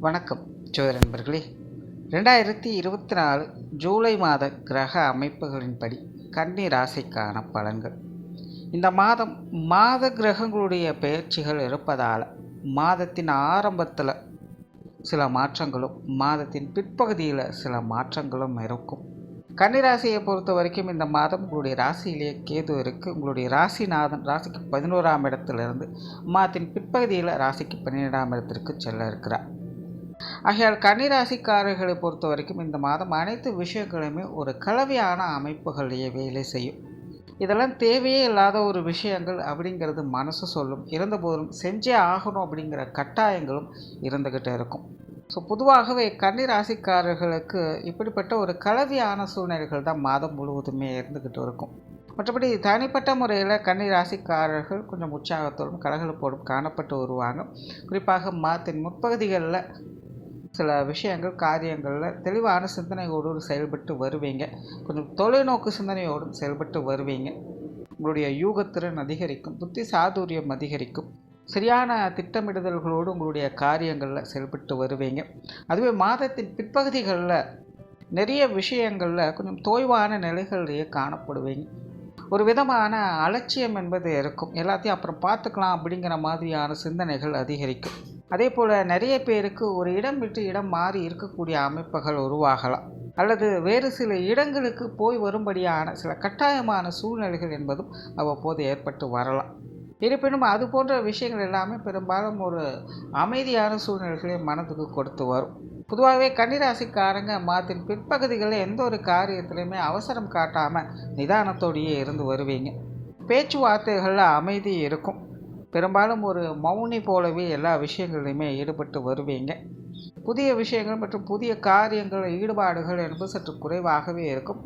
வணக்கம் ஜோதிட நண்பர்களே. 2024 ஜூலை மாத கிரக அமைப்புகளின்படி கன்னி ராசிக்கான பலன்கள். இந்த மாதம் கிரகங்களுடைய பெயர்ச்சிகள் இருப்பதால் மாதத்தின் ஆரம்பத்தில் சில மாற்றங்களும் மாதத்தின் பிற்பகுதியில் சில மாற்றங்களும் இருக்கும். கன்னிராசியை பொறுத்த வரைக்கும் இந்த மாதம் உங்களுடைய ராசியிலேயே கேது இருக்குது. உங்களுடைய ராசிநாதன் ராசிக்கு 11ஆம் இடத்திலிருந்து மாதத்தின் பிற்பகுதியில் ராசிக்கு 12ஆம் இடத்திற்கு செல்ல இருக்கிறார். ஆகையால் கன்னிராசிக்காரர்களை பொறுத்த வரைக்கும் இந்த மாதம் அனைத்து விஷயங்களுமே ஒரு கலவையான அமைப்புகளையே வேலை செய்யும். இதெல்லாம் தேவையே இல்லாத ஒரு விஷயங்கள் அப்படிங்கிறது மனசு சொல்லும். இருந்தபோதும் செஞ்சே ஆகணும் அப்படிங்கிற கட்டாயங்களும் இருந்துக்கிட்டே இருக்கும். ஸோ பொதுவாகவே கன்னிராசிக்காரர்களுக்கு இப்படிப்பட்ட ஒரு கலவையான சூழ்நிலைகள் தான் மாதம் முழுவதுமே இருந்துக்கிட்டு இருக்கும். மற்றபடி தனிப்பட்ட முறையில் கன்னிராசிக்காரர்கள் கொஞ்சம் உற்சாகத்தோடும் கலகலப்போடும் காணப்பட்டு வருவாங்க. குறிப்பாக மாதத்தின் முற்பகுதிகளில் சில விஷயங்கள் காரியங்களில் தெளிவான சிந்தனையோடு செயல்பட்டு வருவீங்க. கொஞ்சம் தொலைநோக்கு சிந்தனையோடும் செயல்பட்டு வருவீங்க. உங்களுடைய யூகத்திறன் அதிகரிக்கும், புத்தி சாதுரியம் அதிகரிக்கும், சரியான திட்டமிடுதல்களோடு உங்களுடைய காரியங்களில் செயல்பட்டு வருவீங்க. அதுவே மாதத்தின் பிற்பகுதிகளில் நிறைய விஷயங்களில் கொஞ்சம் தோய்வான நிலைகளிலேயே காணப்படுவீங்க. ஒரு விதமான அலட்சியம் என்பது இருக்கும். எல்லாத்தையும் அப்புறம் பார்த்துக்கலாம் அப்படிங்கிற மாதிரியான சிந்தனைகள் அதிகரிக்கும். அதே போல் நிறைய பேருக்கு ஒரு இடம் விட்டு இடம் மாறி இருக்கக்கூடிய அமைப்புகள் உருவாகலாம், அல்லது வேறு சில இடங்களுக்கு போய் வரும்படியான சில கட்டாயமான சூழ்நிலைகள் என்பதும் அவ்வப்போது ஏற்பட்டு வரலாம். இருப்பினும் அது போன்ற விஷயங்கள் எல்லாமே பெரும்பாலும் ஒரு அமைதியான சூழ்நிலைகளை மனதுக்கு கொடுத்து வரும். பொதுவாகவே கன்னிராசிக்காரங்க மாதத்தின் பிற்பகுதிகளில் எந்த ஒரு காரியத்திலையுமே அவசரம் காட்டாமல் நிதானத்தோடையே இருந்து வருவீங்க. பேச்சுவார்த்தைகளில் அமைதி இருக்கும். பெரும்பாலும் ஒரு மௌனி போலவே எல்லா விஷயங்களிலுமே ஈடுபட்டு வருவீங்க. புதிய விஷயங்கள் மற்றும் புதிய காரியங்கள் ஈடுபாடுகள் என்பது சற்று குறைவாகவே இருக்கும்.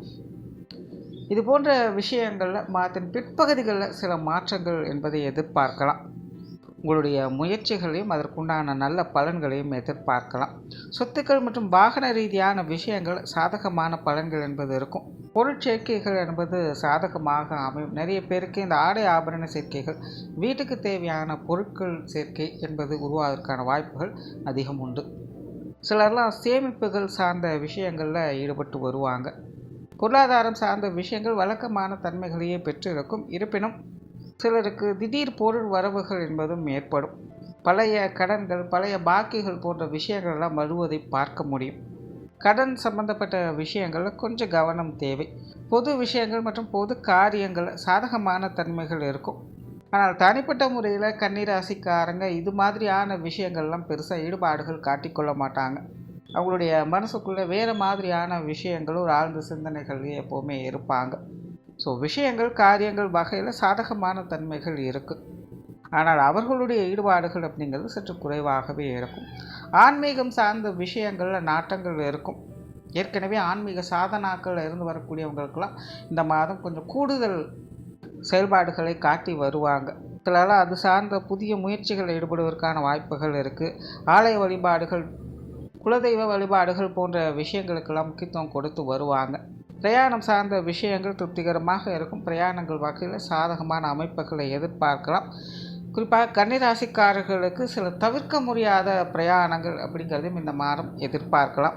இது போன்ற விஷயங்களில் மாதத்தின் பிற்பகுதிகளில் சில மாற்றங்கள் என்பதை எதிர்பார்க்கலாம். உங்களுடைய முயற்சிகளையும் அதற்குண்டான நல்ல பலன்களையும் எதிர்பார்க்கலாம். சொத்துக்கள் மற்றும் வாகன ரீதியான விஷயங்கள் சாதகமான பலன்கள் என்பது இருக்கும். பொருட்சேர்க்கைகள் என்பது சாதகமாக அமையும். நிறைய பேருக்கு இந்த ஆடை ஆபரண சேர்க்கைகள், வீட்டுக்கு தேவையான பொருட்கள் சேர்க்கை என்பது உருவாவதற்கான வாய்ப்புகள் அதிகம் உண்டு. சிலர்லாம் சேமிப்புகள் சார்ந்த விஷயங்களில் ஈடுபட்டு வருவாங்க. பொருளாதாரம் சார்ந்த விஷயங்கள் வழக்கமான தன்மைகளையே பெற்றிருக்கும். இருப்பினும் சிலருக்கு திடீர் பொருள் வரவுகள் என்பதும் ஏற்படும். பழைய கடன்கள், பழைய பாக்கிகள் போன்ற விஷயங்கள்லாம் வருவதை பார்க்க முடியும். கடன் சம்பந்தப்பட்ட விஷயங்களில் கொஞ்சம் கவனம் தேவை. பொது விஷயங்கள் மற்றும் பொது காரியங்கள் சாதகமான தன்மைகள் இருக்கும். ஆனால் தனிப்பட்ட முறையில் கன்னிராசிக்காரங்க இது மாதிரியான விஷயங்கள்லாம் பெருசாக ஈடுபாடுகள் காட்டிக்கொள்ள மாட்டாங்க. அவங்களுடைய மனசுக்குள்ளே வேறு மாதிரியான விஷயங்களும் ஒரு ஆழ்ந்த சிந்தனைகள்லேயே எப்போவுமே இருப்பாங்க. ஸோ விஷயங்கள் காரியங்கள் வகையில் சாதகமான தன்மைகள் இருக்குது. ஆனால் அவர்களுடைய ஈடுபாடுகள் அப்படிங்கிறது சற்று குறைவாகவே இருக்கும். ஆன்மீகம் சார்ந்த விஷயங்களில் நாட்டங்கள் இருக்கும். ஏற்கனவே ஆன்மீக சாதனாக்கள் இருந்து வரக்கூடியவங்களுக்கெல்லாம் இந்த மாதம் கொஞ்சம் கூடுதல் செயல்பாடுகளை காட்டி வருவாங்க. சிலரால் அது சார்ந்த புதிய முயற்சிகள் ஈடுபடுவதற்கான வாய்ப்புகள் இருக்குது. ஆலய வழிபாடுகள், குலதெய்வ வழிபாடுகள் போன்ற விஷயங்களுக்கெல்லாம் முக்கியத்துவம் கொடுத்து வருவாங்க. பிரயாணம் சார்ந்த விஷயங்கள் திருப்திகரமாக இருக்கும். பிரயாணங்கள் வகையில் சாதகமான அமைப்புகளை எதிர்பார்க்கலாம். குறிப்பாக கன்னிராசிக்காரர்களுக்கு சில தவிர்க்க முடியாத பிரயாணங்கள் அப்படிங்கிறதையும் இந்த மாதம் எதிர்பார்க்கலாம்.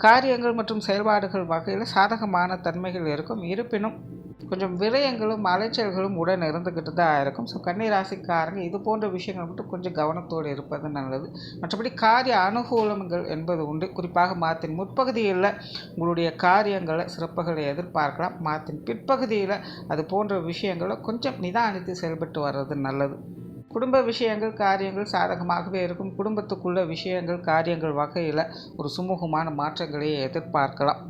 காரியங்கள் மற்றும் செயல்பாடுகள் வகையில் சாதகமான தன்மைகள் இருக்கும். இருப்பினும் கொஞ்சம் விரயங்களும் அலைச்சல்களும் உடன் இருந்துக்கிட்டு தான் இருக்கும். ஸோ கன்னிராசிக்காரங்க இது போன்ற விஷயங்கள் மட்டும் கொஞ்சம் கவனத்தோடு இருப்பது நல்லது. மற்றபடி காரிய அனுகூலங்கள் என்பது உண்டு. குறிப்பாக மாதத்தின் முற்பகுதியில் உங்களுடைய காரியங்களை சிறப்புகளை எதிர்பார்க்கலாம். மாதத்தின் பிற்பகுதியில் அது போன்ற விஷயங்களை கொஞ்சம் நிதானித்து செயல்பட்டு வர்றது நல்லது. குடும்ப விஷயங்கள் காரியங்கள் சாதகமாகவே இருக்கும். குடும்பத்துக்குள்ள விஷயங்கள் காரியங்கள் வகையில் ஒரு சுமூகமான மாற்றங்களை எதிர்பார்க்கலாம்.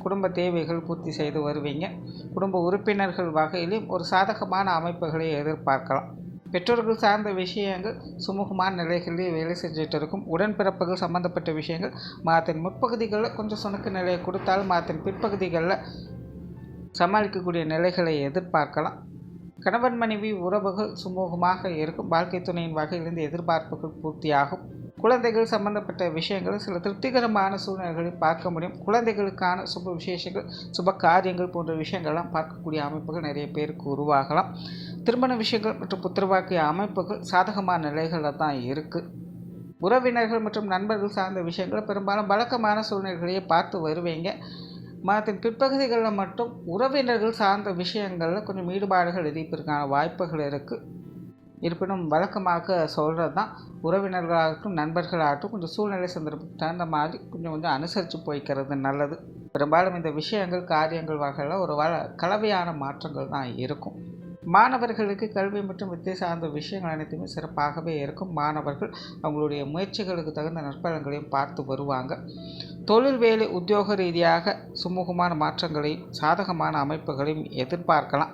குடும்ப தேவைகள் பூர்த்தி செய்து வருவீங்க. குடும்ப உறுப்பினர்கள் வகையிலும் ஒரு சாதகமான அமைப்புகளை எதிர்பார்க்கலாம். பெற்றோர்கள் சார்ந்த விஷயங்கள் சுமூகமான நிலைகளிலே வேலை செஞ்சுட்டு இருக்கும். உடன்பிறப்புகள் சம்பந்தப்பட்ட விஷயங்கள் மாதத்தின் முற்பகுதிகளில் கொஞ்சம் சுணக்கு நிலையை கொடுத்தாலும் மாதத்தின் பிற்பகுதிகளில் சமாளிக்கக்கூடிய நிலைகளை எதிர்பார்க்கலாம். கணவன் மனைவி உறவுகள் சுமூகமாக இருக்கும். வாழ்க்கை துணையின் வகையிலிருந்து எதிர்பார்ப்புகள் பூர்த்தியாகும். குழந்தைகள் சம்பந்தப்பட்ட விஷயங்கள் சில திருப்திகரமான சூழ்நிலைகளை பார்க்க முடியும். குழந்தைகளுக்கான சுப விசேஷங்கள், சுப காரியங்கள் போன்ற விஷயங்கள்லாம் பார்க்கக்கூடிய அமைப்புகள் நிறைய பேருக்கு உருவாகலாம். திருமண விஷயங்கள் மற்றும் புத்திரவாக்கிய அமைப்புகள் சாதகமான நிலைகளில் தான் இருக்குது. உறவினர்கள் மற்றும் நண்பர்கள் சார்ந்த விஷயங்கள் பெரும்பாலும் வழக்கமான சூழ்நிலைகளையே பார்த்து வருவீங்க. மாதத்தின் பிற்பகுதிகளில் மட்டும் உறவினர்கள் சார்ந்த விஷயங்களில் கொஞ்சம் ஈடுபாடுகள் இருப்பதற்கான வாய்ப்புகள் இருக்குது. இருப்பினும் வழக்கமாக சொல்கிறது தான், உறவினர்களாகட்டும் நண்பர்களாகட்டும் கொஞ்சம் சூழ்நிலை சந்தர்ப்பத்துக்கு தகுந்த மாதிரி கொஞ்சம் அனுசரித்து போய்க்கிறது நல்லது. பெரும்பாலும் இந்த விஷயங்கள் காரியங்கள் வகையில் ஒரு கலவையான மாற்றங்கள் தான் இருக்கும். மாணவர்களுக்கு கல்வி மற்றும் வித்தை சார்ந்த விஷயங்கள் அனைத்துமே சிறப்பாகவே இருக்கும். மாணவர்கள் அவங்களுடைய முயற்சிகளுக்கு தகுந்த நற்பலன்களையும் பார்த்து வருவாங்க. தொழில் வேலை உத்தியோக ரீதியாக சுமூகமான மாற்றங்களையும் சாதகமான அமைப்புகளையும் எதிர்பார்க்கலாம்.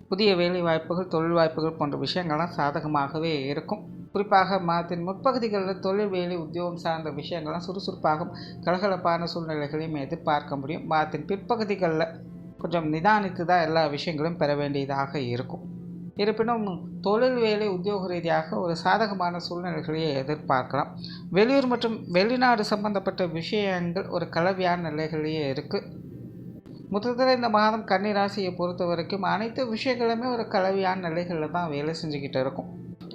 புதிய வேலை வாய்ப்புகள், தொழில் வாய்ப்புகள் போன்ற விஷயங்கள்லாம் சாதகமாகவே இருக்கும். குறிப்பாக மாதத்தின் முற்பகுதிகளில் தொழில் வேலை உத்தியோகம் சார்ந்த விஷயங்கள்லாம் சுறுசுறுப்பாகவும் கலகலப்பான சூழ்நிலைகளையும் எதிர்பார்க்க முடியும். மாதத்தின் பிற்பகுதிகளில் கொஞ்சம் நிதானித்து தான் எல்லா விஷயங்களும் பெற வேண்டியதாக இருக்கும். இருப்பினும் தொழில் வேலை உத்தியோக ரீதியாக ஒரு சாதகமான சூழ்நிலைகளையே எதிர்பார்க்கலாம். வெளியூர் மற்றும் வெளிநாடு சம்பந்தப்பட்ட விஷயங்கள் ஒரு கலவையான நிலைகளையே இருக்குது. மொத்தத்தில் இந்த மாதம் கன்னி ராசியை பொறுத்த வரைக்கும் அனைத்து விஷயங்களுமே ஒரு கலவையான நிலைகளில் தான் வேலை செஞ்சுக்கிட்டு இருக்கும்.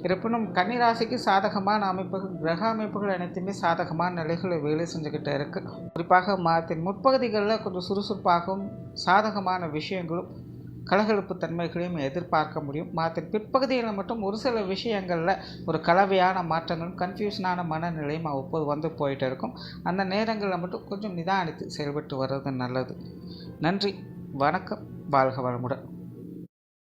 இருப்பினும் கன்னி ராசிக்கு சாதகமான அமைப்புகள், கிரக அமைப்புகள் அனைத்துமே சாதகமான நிலைகளில் வேலை செஞ்சுக்கிட்டு இருக்குது. குறிப்பாக மாதத்தின் முற்பகுதிகளில் கொஞ்சம் சுறுசுறுப்பாகவும் சாதகமான விஷயங்களும் கலகலப்பு தன்மைகளையும் எதிர்பார்க்க முடியும். மாதத்தின் பிற்பகுதியில் மட்டும் ஒரு சில விஷயங்களில் ஒரு கலவையான மாற்றங்களும் கன்ஃபியூஷனான மனநிலையும் அவ்வப்போது வந்து போயிட்டு இருக்கும். அந்த நேரங்களில் மட்டும் கொஞ்சம் நிதானித்து செயல்பட்டு வர்றது நல்லது. நன்றி, வணக்கம், வாழ்க வளமுடன்.